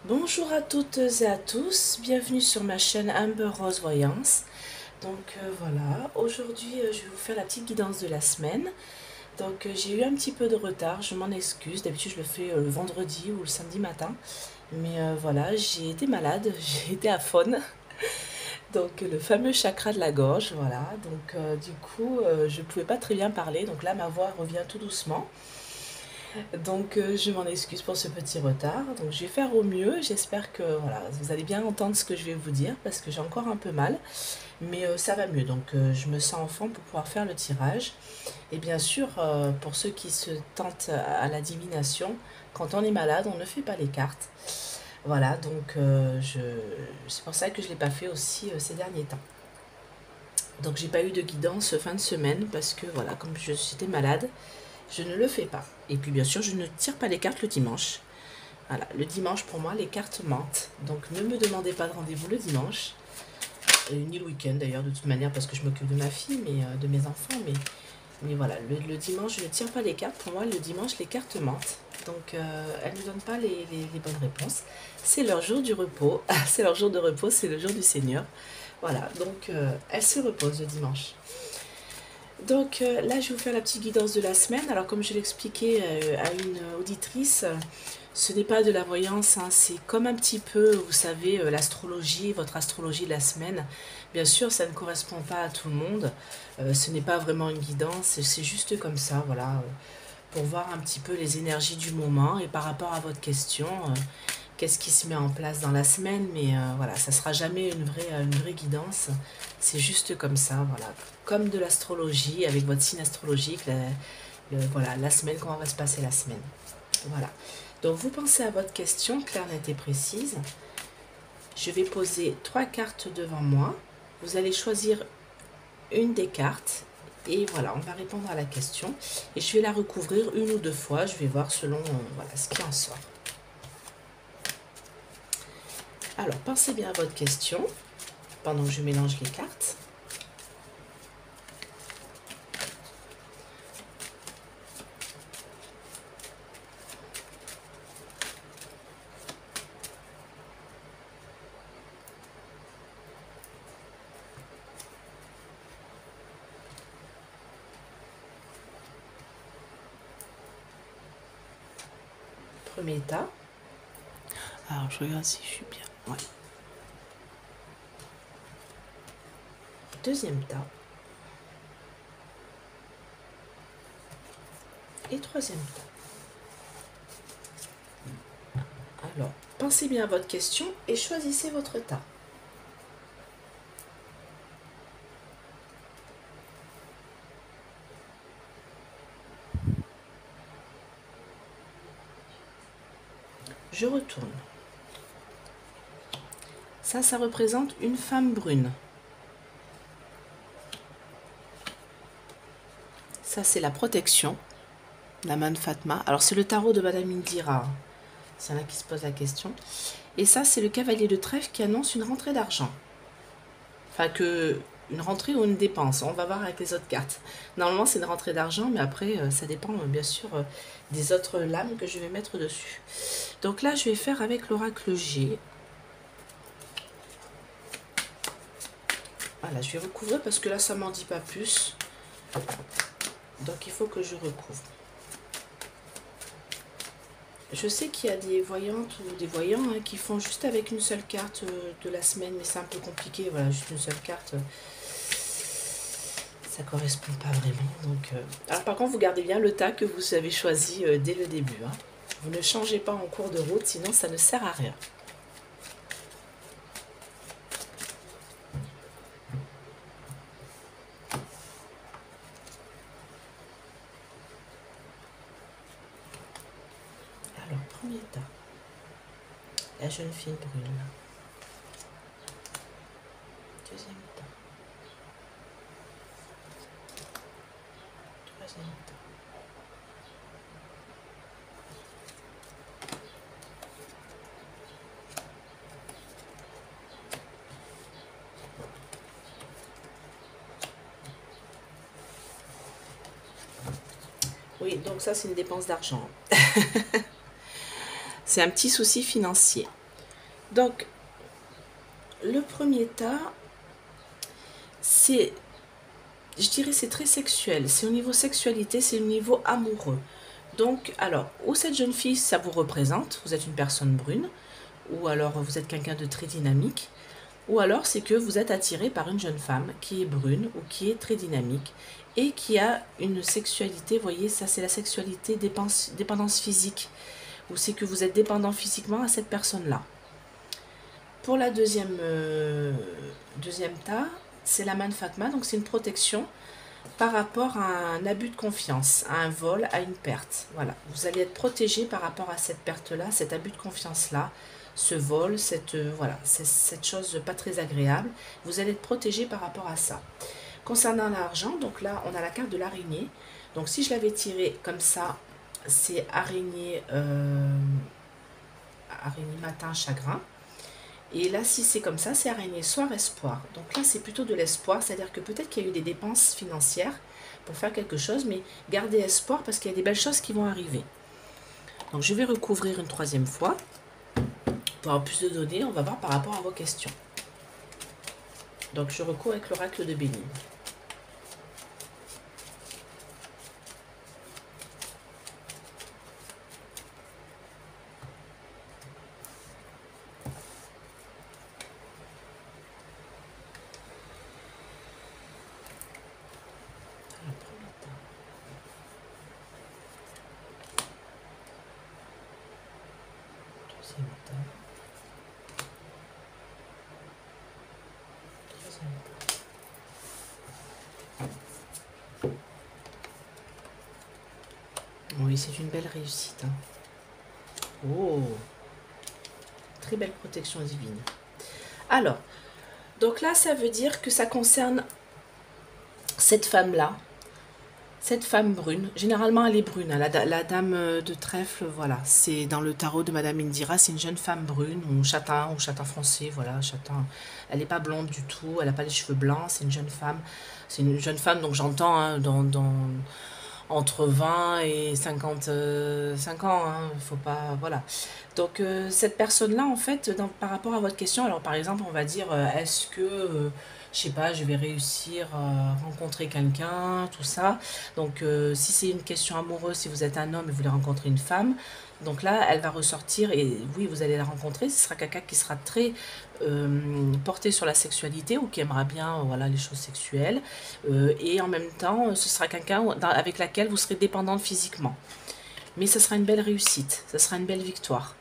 Bonjour à toutes et à tous, bienvenue sur ma chaîne Amber Rose Voyance. Voilà, aujourd'hui je vais vous faire la petite guidance de la semaine. J'ai eu un petit peu de retard, je m'en excuse, d'habitude je le fais le vendredi ou le samedi matin. Voilà, j'ai été malade, j'ai été aphone, donc le fameux chakra de la gorge, voilà. Je ne pouvais pas très bien parler, donc là ma voix revient tout doucement. Je m'en excuse pour ce petit retard. Donc je vais faire au mieux. J'espère que voilà, vous allez bien entendre ce que je vais vous dire parce que j'ai encore un peu mal, mais ça va mieux. Je me sens en forme pour pouvoir faire le tirage. Et bien sûr, pour ceux qui se tentent à la divination, quand on est malade, on ne fait pas les cartes. Voilà, c'est pour ça que je ne l'ai pas fait aussi ces derniers temps. Donc j'ai pas eu de guidance fin de semaine parce que voilà, comme j'étais malade, je ne le fais pas. Et puis bien sûr, je ne tire pas les cartes le dimanche. Voilà, le dimanche pour moi, les cartes mentent. Donc ne me demandez pas de rendez-vous le dimanche, ni le week-end d'ailleurs, de toute manière, parce que je m'occupe de ma fille, de mes enfants. Mais voilà, le dimanche, je ne tire pas les cartes. Pour moi, le dimanche, les cartes mentent. Elles ne donnent pas les bonnes réponses. C'est leur jour du repos. C'est leur jour de repos, c'est le jour du Seigneur. Voilà, elles se reposent le dimanche. Là, je vais vous faire la petite guidance de la semaine. Alors, comme je l'expliquais à une auditrice, ce n'est pas de la voyance, hein, c'est comme un petit peu, vous savez, l'astrologie, votre astrologie de la semaine. Bien sûr, ça ne correspond pas à tout le monde. Ce n'est pas vraiment une guidance, c'est juste comme ça, voilà, pour voir un petit peu les énergies du moment et par rapport à votre question, qu'est-ce qui se met en place dans la semaine. Voilà, ça sera jamais une vraie guidance. C'est juste comme ça, voilà, comme de l'astrologie avec votre signe astrologique, voilà, la semaine, comment va se passer la semaine. Voilà. Donc vous pensez à votre question claire, nette et précise. Je vais poser 3 cartes devant moi. Vous allez choisir une des cartes et voilà, on va répondre à la question. Et je vais la recouvrir une ou deux fois. Je vais voir selon voilà, ce qui en sort. Alors, pensez bien à votre question pendant que je mélange les cartes. Premier tas. Alors, je regarde si je suis bien. Ouais. Deuxième tas. Et troisième tas. Alors, pensez bien à votre question et choisissez votre tas. Je retourne. Ça représente une femme brune. Ça, c'est la protection, la main de Fatma. Alors, c'est le tarot de Madame Indira. C'est là qui se pose la question. Et ça, c'est le cavalier de trèfle qui annonce une rentrée d'argent. Enfin, une rentrée ou une dépense. On va voir avec les autres cartes. Normalement, c'est une rentrée d'argent, mais après, ça dépend bien sûr des autres lames que je vais mettre dessus. Donc là, je vais faire avec l'oracle G. Voilà, je vais recouvrir parce que là, ça m'en dit pas plus. Donc, il faut que je recouvre. Je sais qu'il y a des voyantes ou des voyants qui font juste avec une seule carte de la semaine, mais c'est un peu compliqué. Voilà, juste une seule carte, ça correspond pas vraiment. Alors par contre, vous gardez bien le tas que vous avez choisi dès le début. Hein. Vous ne changez pas en cours de route, sinon ça ne sert à rien. Alors, premier tas. La jeune fille brune. Deuxième tas. Troisième tas. Oui, donc ça c'est une dépense d'argent. C'est un petit souci financier. Donc, le premier tas, c'est, je dirais, c'est très sexuel. C'est au niveau sexualité, c'est au niveau amoureux. Donc, alors, ou cette jeune fille, ça vous représente, vous êtes une personne brune, ou alors vous êtes quelqu'un de très dynamique, ou alors c'est que vous êtes attiré par une jeune femme qui est brune ou qui est très dynamique et qui a une sexualité, vous voyez, ça c'est la sexualité dépendance physique, ou c'est que vous êtes dépendant physiquement à cette personne-là. Pour la deuxième tas, c'est la manne Fatma, donc c'est une protection par rapport à un abus de confiance, à un vol, à une perte. Voilà, vous allez être protégé par rapport à cette perte-là, cet abus de confiance-là, ce vol, voilà, cette chose pas très agréable. Vous allez être protégé par rapport à ça. Concernant l'argent, donc là, on a la carte de l'araignée. Donc si je l'avais tiré comme ça, c'est araignée matin, chagrin. Et là, si c'est comme ça, c'est araignée soir, espoir. Donc là, c'est plutôt de l'espoir, c'est-à-dire que peut-être qu'il y a eu des dépenses financières pour faire quelque chose, mais gardez espoir parce qu'il y a des belles choses qui vont arriver. Donc je vais recouvrir une troisième fois. Pour avoir plus de données, on va voir par rapport à vos questions. Donc je recours avec l'oracle de Béline. Oui, c'est une belle réussite. Oh, très belle protection divine. Alors, donc là, ça veut dire que ça concerne cette femme-là, cette femme brune. Généralement, elle est brune, hein, la dame de trèfle, voilà. C'est dans le tarot de Madame Indira, c'est une jeune femme brune, ou châtain foncé, voilà, châtain. Elle n'est pas blonde du tout, elle n'a pas les cheveux blancs, c'est une jeune femme. C'est une jeune femme, donc j'entends, hein, entre 20 et 55 ans, hein, faut pas, voilà. Donc cette personne-là, en fait, par rapport à votre question, alors par exemple, on va dire, est-ce que, je sais pas, je vais réussir à rencontrer quelqu'un, tout ça. Donc si c'est une question amoureuse, si vous êtes un homme et vous voulez rencontrer une femme, donc là, elle va ressortir et oui, vous allez la rencontrer. Ce sera quelqu'un qui sera très porté sur la sexualité ou qui aimera bien voilà, les choses sexuelles. Et en même temps, ce sera quelqu'un avec laquelle vous serez dépendante physiquement. Mais ce sera une belle réussite, ce sera une belle victoire.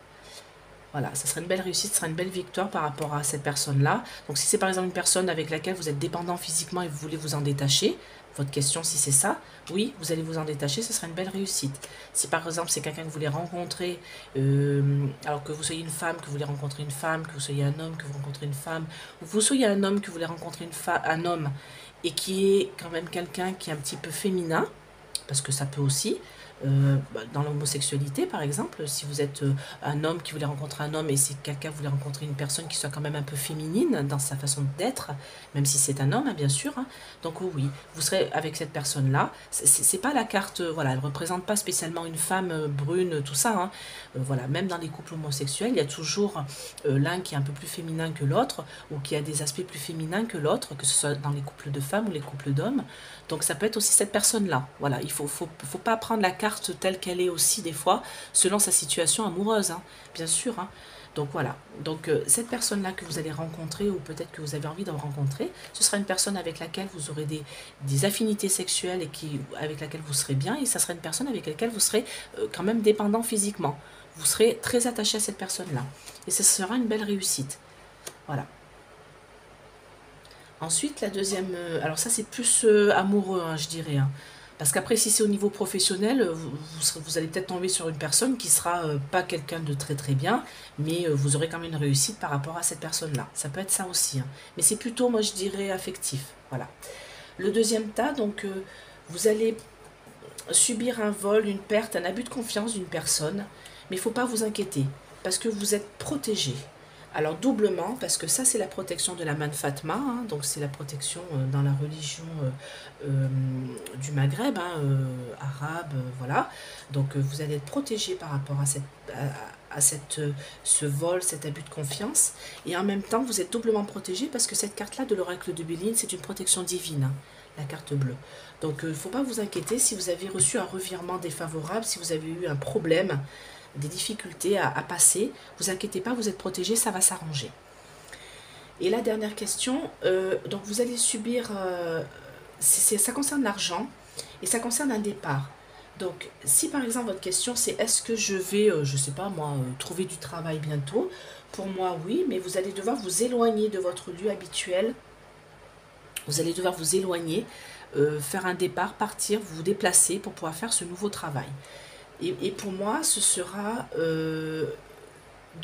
Voilà, ça serait une belle réussite, ce sera une belle victoire par rapport à cette personne-là. Donc si c'est par exemple une personne avec laquelle vous êtes dépendant physiquement et vous voulez vous en détacher, votre question si c'est ça, oui, vous allez vous en détacher, ce sera une belle réussite. Si par exemple c'est quelqu'un que vous voulez rencontrer, alors que vous soyez une femme, que vous voulez rencontrer une femme, que vous soyez un homme, que vous rencontrez une femme, ou que vous soyez un homme, que vous voulez rencontrer un homme, et qui est quand même quelqu'un qui est un petit peu féminin, parce que ça peut aussi, dans l'homosexualité par exemple, si vous êtes un homme qui voulait rencontrer un homme et si quelqu'un voulait rencontrer une personne qui soit quand même un peu féminine dans sa façon d'être, même si c'est un homme, hein, bien sûr, hein. Donc oui, vous serez avec cette personne-là. C'est pas la carte, voilà, elle représente pas spécialement une femme brune, tout ça, hein. Voilà, même dans les couples homosexuels, il y a toujours l'un qui est un peu plus féminin que l'autre ou qui a des aspects plus féminins que l'autre, que ce soit dans les couples de femmes ou les couples d'hommes. Donc ça peut être aussi cette personne-là. Voilà, il faut pas prendre la carte telle qu'elle est aussi des fois, selon sa situation amoureuse, hein, bien sûr, hein. Donc voilà, donc cette personne-là que vous allez rencontrer ou peut-être que vous avez envie de rencontrer, ce sera une personne avec laquelle vous aurez des affinités sexuelles et avec laquelle vous serez bien et ça sera une personne avec laquelle vous serez quand même dépendant physiquement. Vous serez très attaché à cette personne-là et ce sera une belle réussite. Voilà. Ensuite, la deuxième, alors ça c'est plus amoureux, hein, je dirais, hein. Parce qu'après, si c'est au niveau professionnel, vous allez peut-être tomber sur une personne qui sera pas quelqu'un de très très bien, mais vous aurez quand même une réussite par rapport à cette personne-là. Ça peut être ça aussi, hein. Mais c'est plutôt, moi je dirais, affectif. Voilà. Le deuxième tas, donc vous allez subir un vol, une perte, un abus de confiance d'une personne, mais il ne faut pas vous inquiéter, parce que vous êtes protégé. Alors doublement, parce que ça c'est la protection de la manne Fatma, hein, donc c'est la protection dans la religion du Maghreb, hein, arabe, voilà. Donc vous allez être protégé par rapport ce vol, cet abus de confiance. Et en même temps, vous êtes doublement protégé parce que cette carte-là de l'oracle de Béline, c'est une protection divine, hein, la carte bleue. Donc, il ne faut pas vous inquiéter si vous avez reçu un revirement défavorable, si vous avez eu un problème, des difficultés à passer. Vous inquiétez pas, vous êtes protégé, ça va s'arranger. Et la dernière question, donc vous allez subir, ça concerne l'argent et ça concerne un départ. Donc, si par exemple votre question c'est est-ce que je vais, je sais pas moi, trouver du travail bientôt, pour moi oui, mais vous allez devoir vous éloigner de votre lieu habituel, vous allez devoir vous éloigner, faire un départ, partir, vous déplacer pour pouvoir faire ce nouveau travail. Et pour moi, ce sera de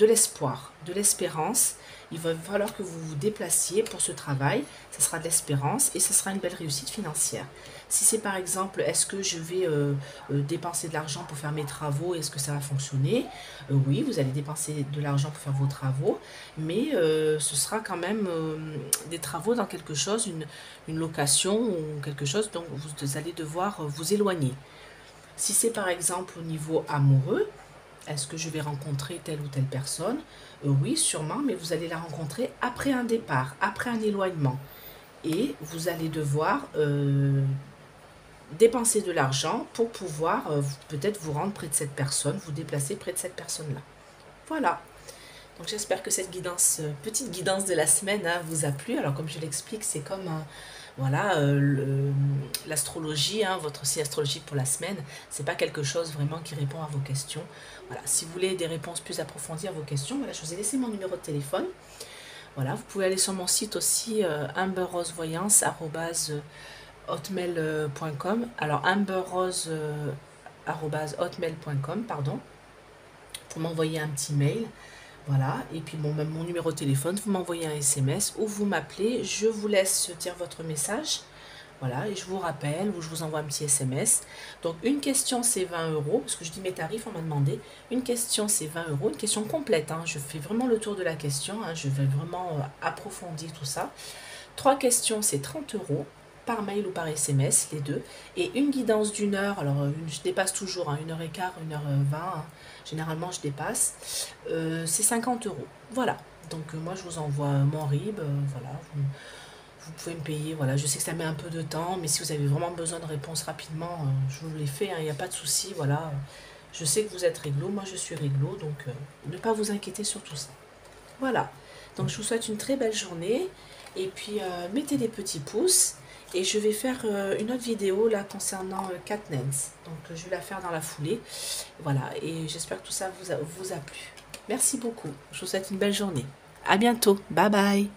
l'espoir, de l'espérance. Il va falloir que vous vous déplaciez pour ce travail. Ce sera de l'espérance et ce sera une belle réussite financière. Si c'est par exemple, est-ce que je vais dépenser de l'argent pour faire mes travaux, est-ce que ça va fonctionner? Oui, vous allez dépenser de l'argent pour faire vos travaux, mais ce sera quand même des travaux dans quelque chose, une location ou quelque chose dont vous allez devoir vous éloigner. Si c'est par exemple au niveau amoureux, est-ce que je vais rencontrer telle ou telle personne? Oui, sûrement, mais vous allez la rencontrer après un départ, après un éloignement. Et vous allez devoir dépenser de l'argent pour pouvoir peut-être vous rendre près de cette personne, vous déplacer près de cette personne-là. Voilà. Donc j'espère que cette guidance, petite guidance de la semaine hein, vous a plu. Alors comme je l'explique, c'est comme voilà, l'astrologie, hein, votre signe astrologique pour la semaine, c'est pas quelque chose vraiment qui répond à vos questions. Voilà, si vous voulez des réponses plus approfondies à vos questions, voilà, je vous ai laissé mon numéro de téléphone. Voilà, vous pouvez aller sur mon site aussi, amberrosevoyance@hotmail.com. Alors amberrose@hotmail.com, pardon, pour m'envoyer un petit mail. Voilà, et puis bon, même mon numéro de téléphone, vous m'envoyez un SMS ou vous m'appelez, je vous laisse dire votre message, voilà, et je vous rappelle ou je vous envoie un petit SMS. Donc une question c'est 20 euros, parce que je dis mes tarifs, on m'a demandé, une question c'est 20 euros, une question complète, hein, je fais vraiment le tour de la question, hein, je vais vraiment approfondir tout ça. 3 questions c'est 30 euros, par mail ou par SMS, les deux, et une guidance d'une heure, alors je dépasse toujours, hein, 1h15, 1h20, hein, généralement je dépasse, c'est 50 euros. Voilà, donc moi je vous envoie mon RIB, voilà, vous pouvez me payer, voilà, je sais que ça met un peu de temps, mais si vous avez vraiment besoin de réponses rapidement, je vous les fais, il n'y a pas de souci, voilà, je sais que vous êtes réglo, moi je suis réglo, donc ne pas vous inquiéter sur tout ça. Voilà, donc je vous souhaite une très belle journée, et puis mettez des petits pouces, et je vais faire une autre vidéo là concernant Katnens. Donc je vais la faire dans la foulée. Voilà, et j'espère que tout ça vous a plu. Merci beaucoup. Je vous souhaite une belle journée. À bientôt. Bye bye.